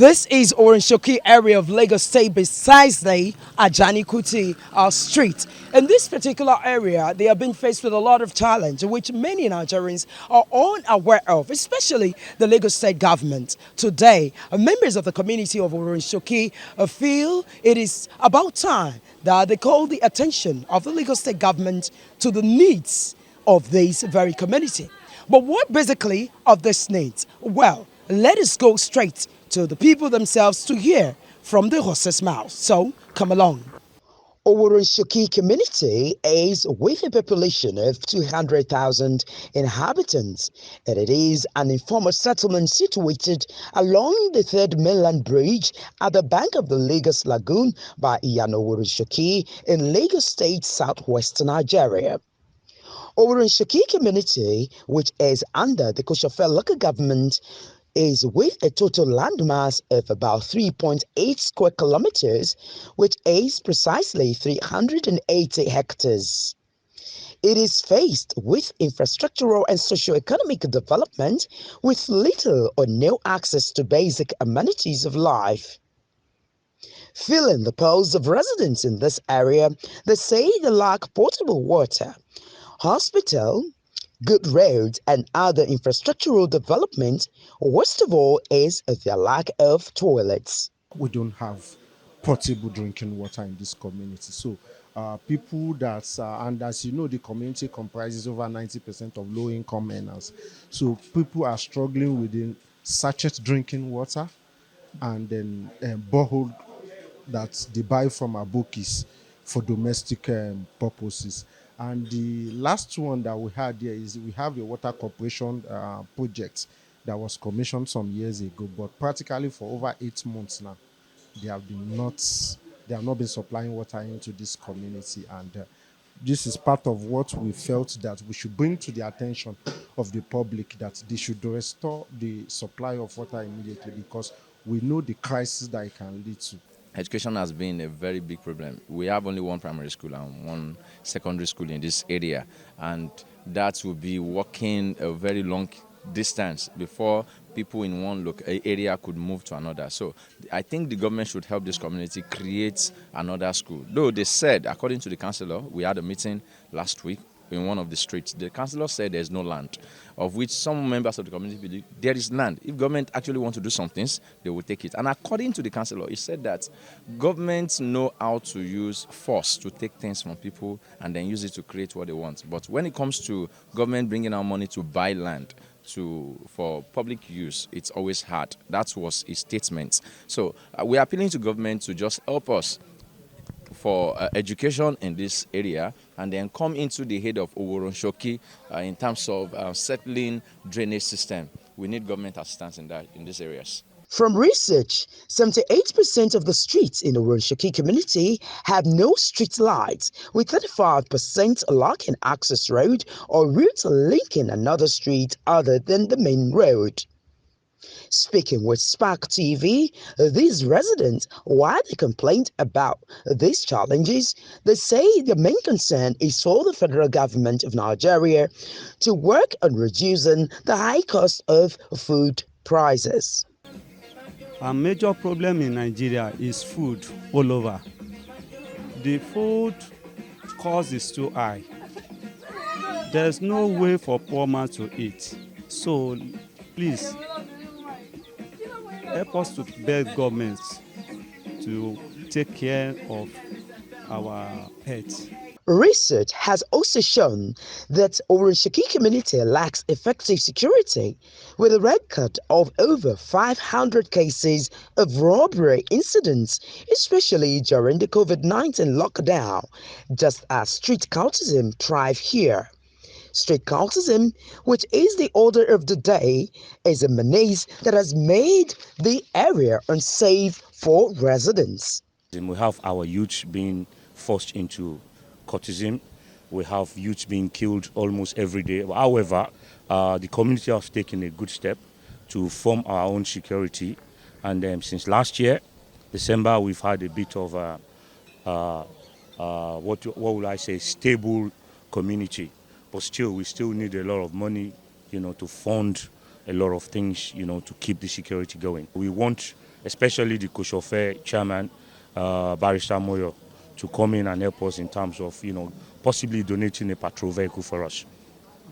This is Oworonshoki area of Lagos State besides the Ajani Kuti street. In this particular area, they have been faced with a lot of challenge which many Nigerians are unaware of, especially the Lagos State government. Today, members of the community of Oworonshoki feel it is about time that they call the attention of the Lagos State government to the needs of this very community. But what basically of this needs? Well, let us go straight to the people themselves to hear from the horse's mouth. So come along. Oworonshoki community is with a population of 200,000 inhabitants, and it is an informal settlement situated along the Third Mainland Bridge at the bank of the Lagos Lagoon by Oworonshoki in Lagos State, southwestern Nigeria. Oworonshoki community, which is under the Koshofe local government, is with a total landmass of about 3.8 square kilometers, which is precisely 380 hectares. It is faced with infrastructural and socio-economic development with little or no access to basic amenities of life. Filling the pulse of residents in this area, they say they lack potable water, hospital, good roads, and other infrastructural development. Worst of all is the lack of toilets. We don't have portable drinking water in this community. So people that, and as you know, the community comprises over 90% of low-income earners. So people are struggling with the sachet drinking water and then borehole that they buy from abokis for domestic purposes. And the last one that we had here is we have a water corporation project that was commissioned some years ago, but practically for over 8 months now, they have not been supplying water into this community, and this is part of what we felt that we should bring to the attention of the public, that they should restore the supply of water immediately, because we know the crisis that it can lead to. Education has been a very big problem. We have only one primary school and one secondary school in this area, and that will be walking a very long distance before people in one area could move to another. So I think the government should help this community create another school. Though they said, according to the councillor, we had a meeting last week in one of the streets. The councillor said there's no land, of which some members of the community believe there is land. If government actually want to do some things, they will take it. And according to the councillor, he said that governments know how to use force to take things from people and then use it to create what they want. But when it comes to government bringing out money to buy land for public use, it's always hard. That was his statement. So we're appealing to government to just help us for education in this area, and then come into the head of Oworonshoki in terms of settling drainage system. We need government assistance in these areas. From research, 78% of the streets in the Oworonshoki community have no street lights, with 35% lacking access road or route linking another street other than the main road. Speaking with Spark TV, these residents, while they complained about these challenges, they say the main concern is for the federal government of Nigeria to work on reducing the high cost of food prices. A major problem in Nigeria is food all over. The food cost is too high. There's no way for poor man to eat. So please help us to beg government to take care of our pets. Research has also shown that Oworonshoki community lacks effective security, with a record of over 500 cases of robbery incidents, especially during the COVID-19 lockdown, just as street cultism thrive here. Street cultism, which is the order of the day, is a menace that has made the area unsafe for residents. We have our youth being forced into cultism. We have youth being killed almost every day. However, the community has taken a good step to form our own security. And since last year, December, we've had a bit of what would I say, stable community. But still, we still need a lot of money, to fund a lot of things, to keep the security going. We want especially the Koshofe chairman, Barrister Moyo, to come in and help us in terms of, possibly donating a patrol vehicle for us.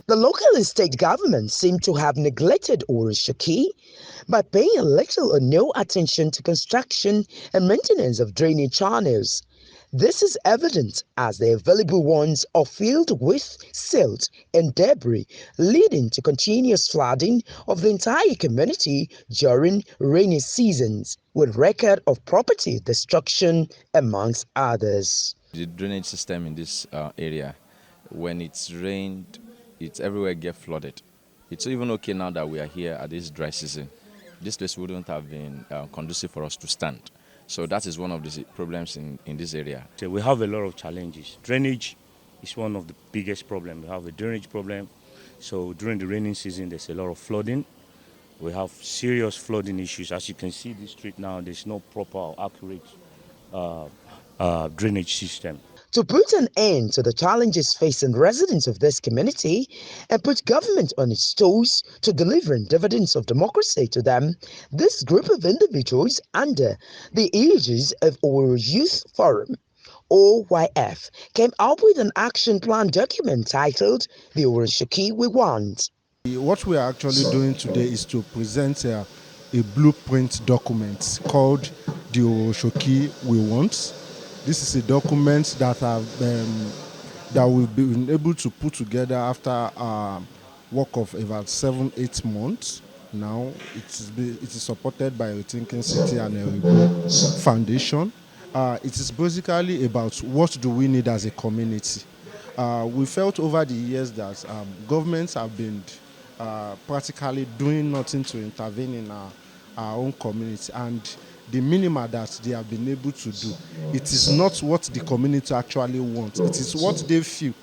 The local and state governments seem to have neglected Oworonshoki by paying little or no attention to construction and maintenance of drainage channels. This is evident as the available ones are filled with silt and debris, leading to continuous flooding of the entire community during rainy seasons, with record of property destruction amongst others. The drainage system in this area, when it's rained, it's everywhere get flooded. It's even okay now that we are here at this dry season. This place wouldn't have been conducive for us to stand. So that is one of the problems in this area. So we have a lot of challenges. Drainage is one of the biggest problems. We have a drainage problem. So during the rainy season, there's a lot of flooding. We have serious flooding issues. As you can see this street now, there's no proper or accurate drainage system. To put an end to the challenges facing residents of this community and put government on its toes to delivering dividends of democracy to them, this group of individuals under the aegis of our Youth Forum, OYF, came up with an action plan document titled The Oworonshoki We Want. What we are actually doing today is to present a blueprint document called the Oworonshoki We Want. This is a document that we've been able to put together after work of about 7-8 months. Now it is supported by a Thinking City and a Foundation. It is basically about what do we need as a community. We felt over the years that governments have been practically doing nothing to intervene in our own community, and the minimum that they have been able to do, it is not what the community actually wants. It is what they feel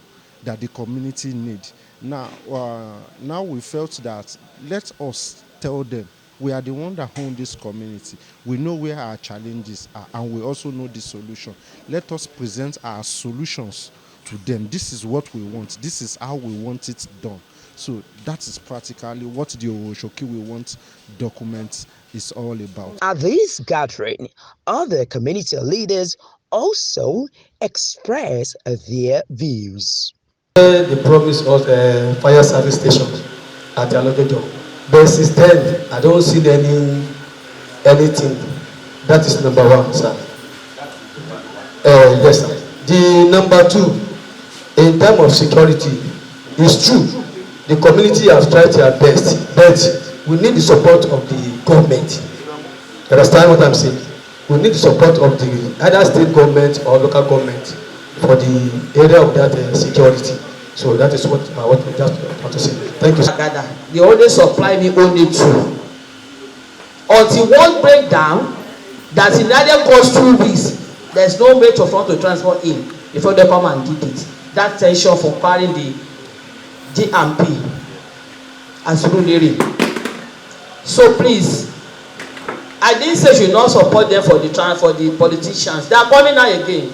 that the community need. Now we felt that let us tell them we are the one that own this community. We know where our challenges are, and we also know the solution. Let us present our solutions to them. This is what we want. This is how we want it done. So that is practically what the Oworonshoki We Want document is all about. At this gathering, other community leaders also express their views. They promised us a fire service station at Alogejo, but since then I don't see anything. That is number one, sir. Yes, sir. The number two, in terms of security, it's true. The community has tried their best, but we need the support of the government. You understand what I'm saying? We need the support of the either state government or local government for the area of that security. So that is what we just want to say. Thank you. They only supply me only two. Until one break down, that in another cost 2 weeks, there's no way for to transport in before they come and get it. That tension for carrying the GMP as ruling. So please, I didn't say you should not support them for the politicians. They are coming now again.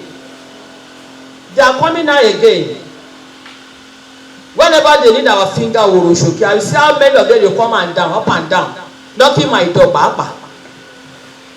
They are coming now again. Whenever they need our finger, Oworonshoki, I will see how many of them will come and down, up and down, knocking my door, Papa.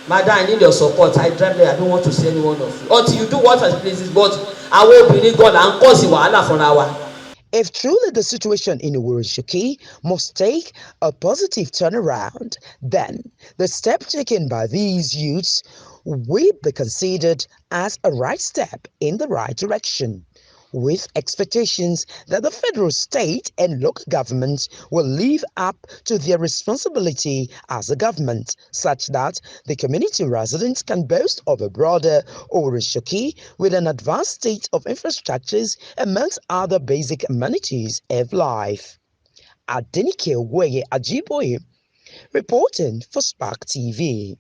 Madam, I need your support. I drive there. I don't want to see any one of you. Until you do what has pleases, but I will believe God and cause you wahala for our. If truly the situation in Oworonshoki must take a positive turnaround, then the step taken by these youths will be considered as a right step in the right direction, with expectations that the federal, state, and local governments will live up to their responsibility as a government, such that the community residents can boast of a broader Oworonshoki with an advanced state of infrastructures amongst other basic amenities of life. Adenike Owoye Ajiboye, reporting for Spark TV.